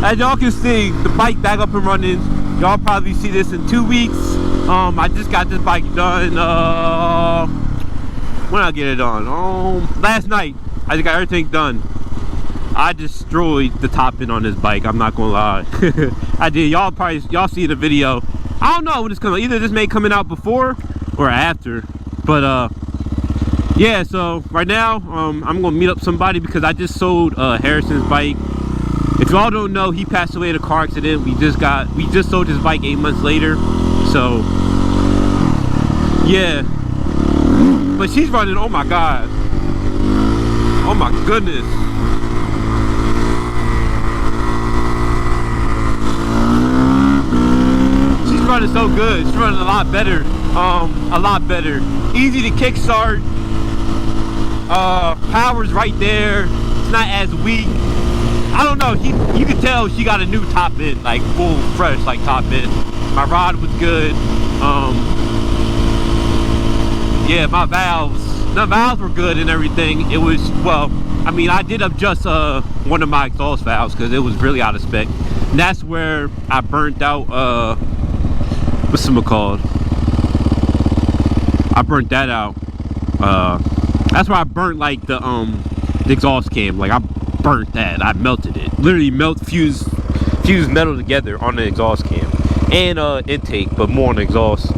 as y'all can see, the bike back up and running. Y'all probably see this in 2 weeks. I just got this bike done. When I get it done? Last night. I just got everything done. I destroyed the top end on this bike. I'm not gonna lie. I did. Y'all see the video. I don't know when it's coming. Either this may coming out before or after. But yeah. So right now, I'm gonna meet up somebody because I just sold Harrison's bike. If y'all don't know, he passed away in a car accident. We just sold his bike 8 months later. So yeah. But she's running. Oh my god. Oh my goodness. She's running so good. She's running a lot better. A lot better. Easy to kickstart. Power's right there. It's not as weak. I don't know. You can tell she got a new top end, like full fresh, like top end. My rod was good. Yeah, my valves were good and everything. It was, well, I mean, I did adjust one of my exhaust valves because it was really out of spec. And that's where I burnt out what's it called? I burnt that out. That's where I burnt like the exhaust cam. Like I burnt that. I melted it. Literally fused metal together on the exhaust cam and intake, but more on the exhaust.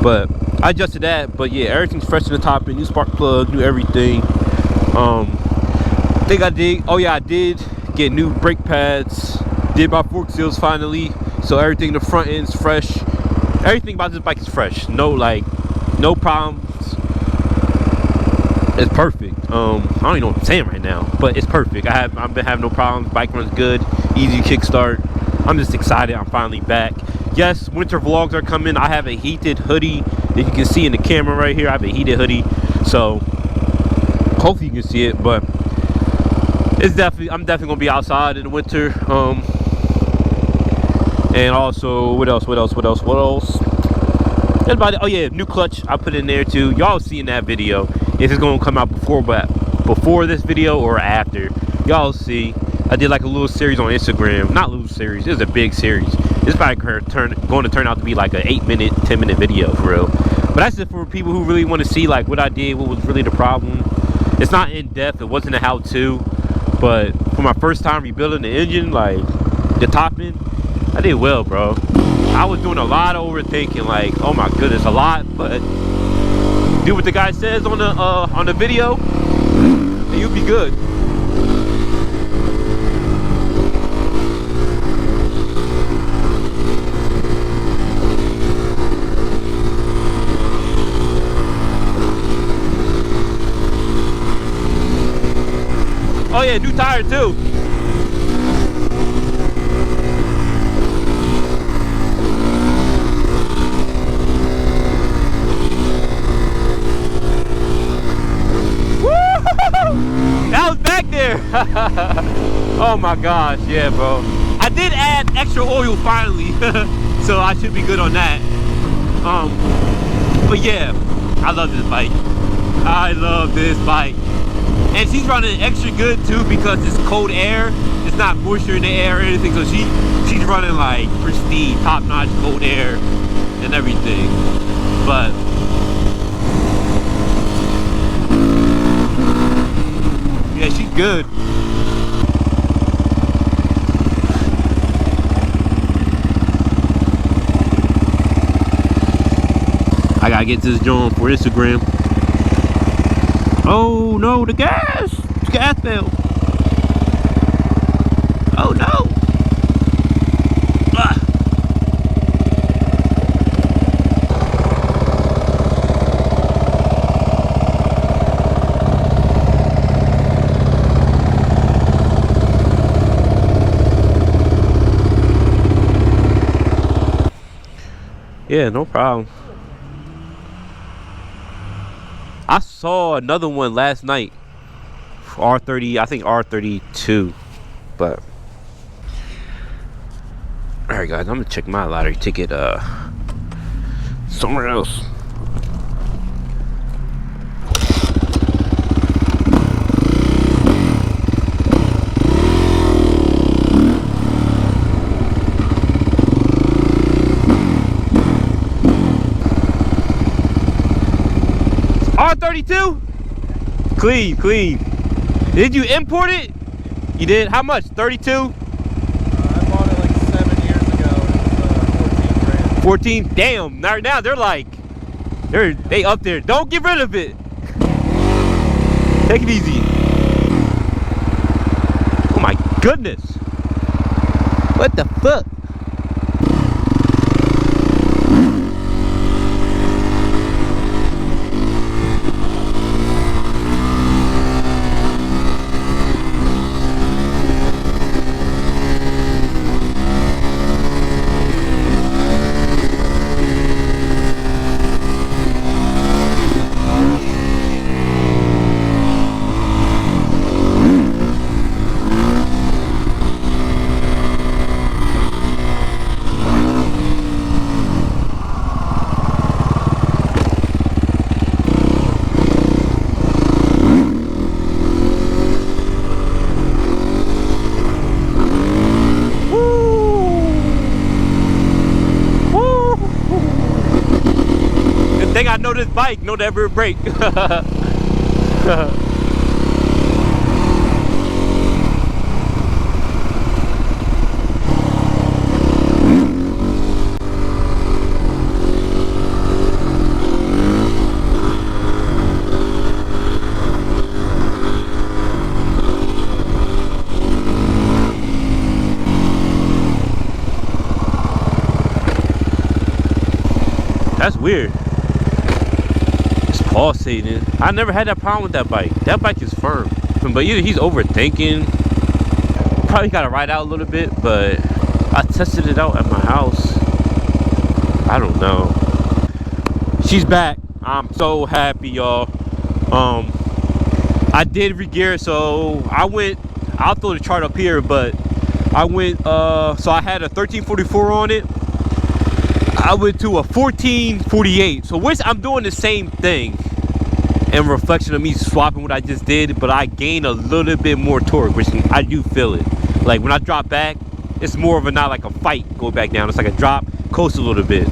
But I adjusted that. But yeah, everything's fresh in the top end. New spark plug, new everything. I did get new brake pads. Did my fork seals finally. So everything in the front end's fresh. Everything about this bike is fresh. No problems. It's perfect. I don't even know what I'm saying right now, but it's perfect. I've been having no problems. Bike runs good, easy kickstart. I'm just excited. I'm finally back. Yes, winter vlogs are coming. I have a heated hoodie that you can see in the camera right here. I have a heated hoodie, so hopefully you can see it. But I'm definitely gonna be outside in the winter. And also, what else? Everybody, oh yeah, new clutch I put in there too. Y'all see in that video if it's gonna come out before this video or after. Y'all see. I did like a little series on Instagram. Not little series, it was a big series. This probably going to turn out to be like an 8-minute, 10-minute video for real. But that's just for people who really want to see like what I did, what was really the problem. It's not in depth. It wasn't a how-to. But for my first time rebuilding the engine, like the top end, I did well, bro. I was doing a lot of overthinking, like, oh my goodness, a lot, but do what the guy says on the video, and you'll be good. Oh yeah, new tire too. That was back there. Oh my gosh, yeah, bro. I did add extra oil finally, so I should be good on that. But yeah, I love this bike. I love this bike. And she's running extra good too because it's cold air. It's not moisture in the air or anything, so she's running like pristine, top-notch cold air and everything. But yeah, she's good. I gotta get this joint for Instagram. Oh no, the gas! The gas failed. Oh no! Ah. Yeah, no problem. I saw another one last night, R30, I think R32, but all right guys, I'm gonna check my lottery ticket somewhere else. 32? Clean, clean. Did you import it? You did? How much? 32? I bought it like 7 years ago. It was 14 grand. 14? Damn. Now they're like, they up there. Don't get rid of it. Take it easy. Oh my goodness. What the fuck? I know this bike, no ever break. That's weird. Pulsating. I never had that problem with that bike. That bike is firm. But either he's overthinking. Probably got to ride out a little bit, but I tested it out at my house. I don't know. She's back. I'm so happy, y'all. I did regear, so I'll throw the chart up here, but I went, so I had a 1344 on it. I went to a 1448, so I'm doing the same thing in reflection of me swapping what I just did, but I gain a little bit more torque, which I do feel it. Like when I drop back, it's more of a, not like a fight go back down, it's like a drop, coast a little bit.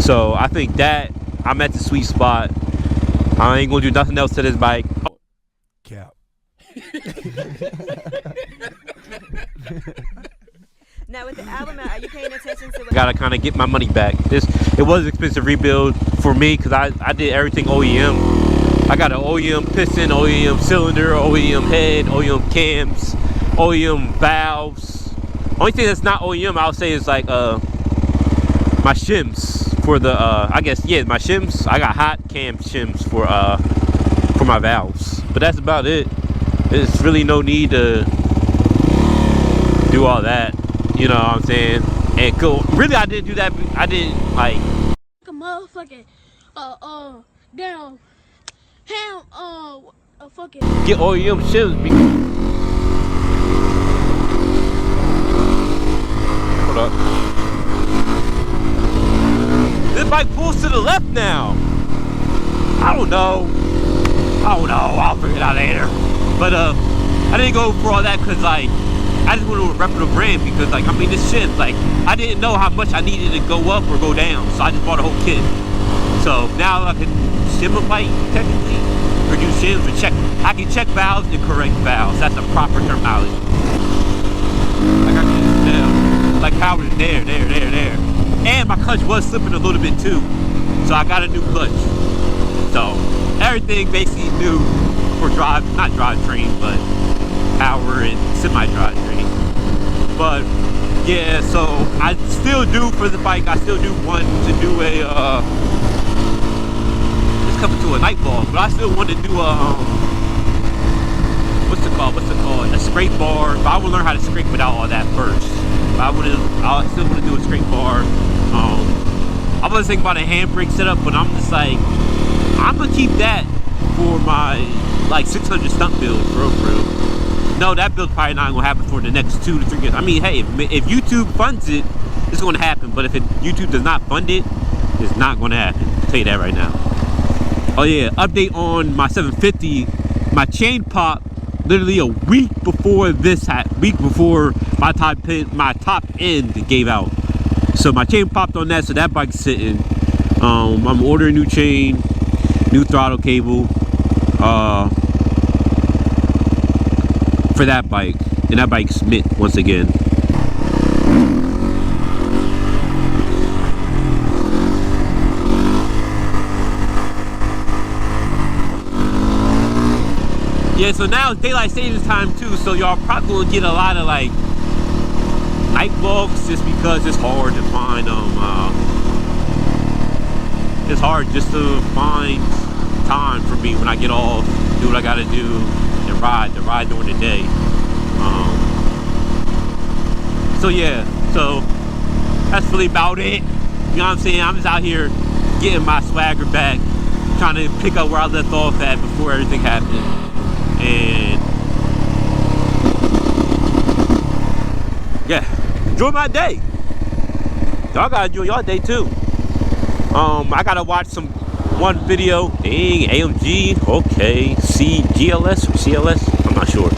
So I think that I'm at the sweet spot. I ain't gonna do nothing else to this bike. Cap. Now with the album out, are you paying attention to what... I gotta kind of get my money back. It was an expensive rebuild for me because I did everything OEM. I got an OEM piston, OEM cylinder, OEM head, OEM cams, OEM valves. Only thing that's not OEM, I'll say, is like my shims for the I guess, yeah, my shims. I got hot cam shims for my valves, but that's about it. There's really no need to do all that. You know what I'm saying? And cool. Really, I didn't do that. I didn't like a motherfucking damn ham a fucking get OEM shims. Hold up. This bike pulls to the left now. I don't know. I'll figure it out later. But I didn't go for all that because like I just wanted to rep the brand because like I mean this shit like I didn't know how much I needed to go up or go down, so I just bought a whole kit. So now I can shim a bike technically, or do shims and check. I can check valves and correct valves. That's a proper terminology. Like I can tell, like power is there. And my clutch was slipping a little bit too, so I got a new clutch. So everything basically new for not drivetrain, but power and semi-drivetrain. But yeah, so I still do for the bike. I still do want to do a it's coming to a night vlog, but I still want to do a what's it called? A scrape bar. But I will learn how to scrape without all that first. I still want to do a scrape bar. I was thinking about a handbrake setup, but I'm just like, I'm gonna keep that for my like 600 stunt build, for real. No, that build's probably not gonna happen for the next 2 to 3 years. I mean, hey, if YouTube funds it, it's gonna happen. But if YouTube does not fund it, it's not gonna happen. I'll tell you that right now. Oh yeah, update on my 750. My chain popped literally a week before my top end gave out. So my chain popped on that, so that bike's sitting. I'm ordering new chain, new throttle cable. for that bike, and that bike's mint once again. Yeah, so now it's daylight savings time too, so y'all probably will get a lot of like night vlogs just because it's hard to find it's hard just to find time for me when I get off, do what I gotta do, and ride during the day. So yeah, so that's really about it. You know what I'm saying? I'm just out here getting my swagger back, trying to pick up where I left off at before everything happened. And yeah, enjoy my day. Y'all gotta enjoy y'all day too. I gotta watch one video. Dang, AMG, okay. GLS or CLS? I'm not sure.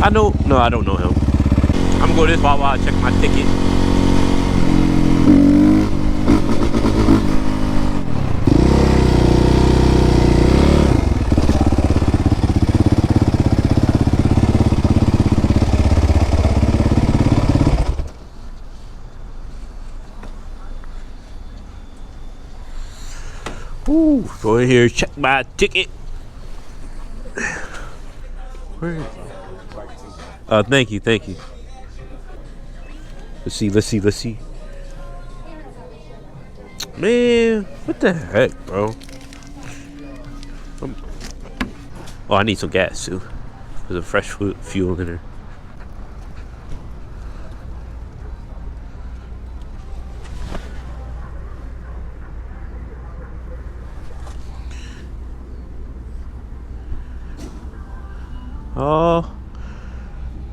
I don't know him. I'm gonna go to this while I check my ticket. Ooh, go in here, check my ticket. Where is it? Thank you. Let's see. Man, what the heck, bro? Oh, I need some gas too. There's a fresh fuel in there. Oh,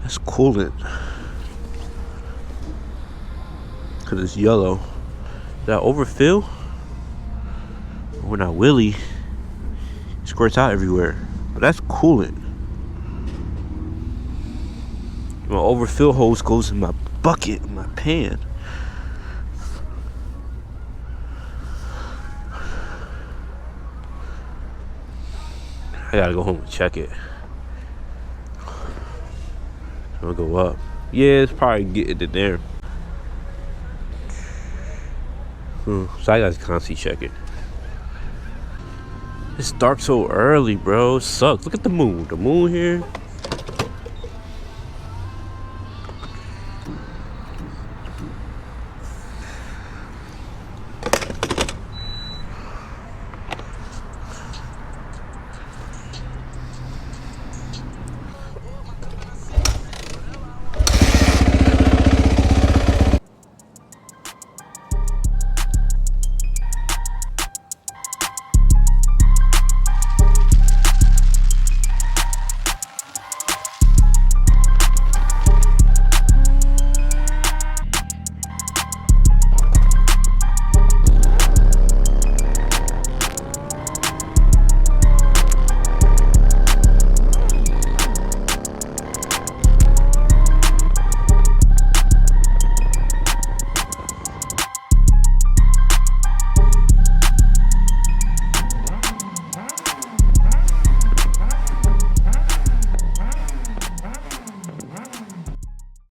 that's coolant. Cause it's yellow. Did I overfill? When I wheelie, it squirts out everywhere. But that's coolant. My overfill hose goes in my bucket, in my pan. I gotta go home and check it. I'll go up. Yeah, it's probably getting in there. So I gotta constantly check it. It's dark so early, bro. It sucks. Look at the moon. The moon here.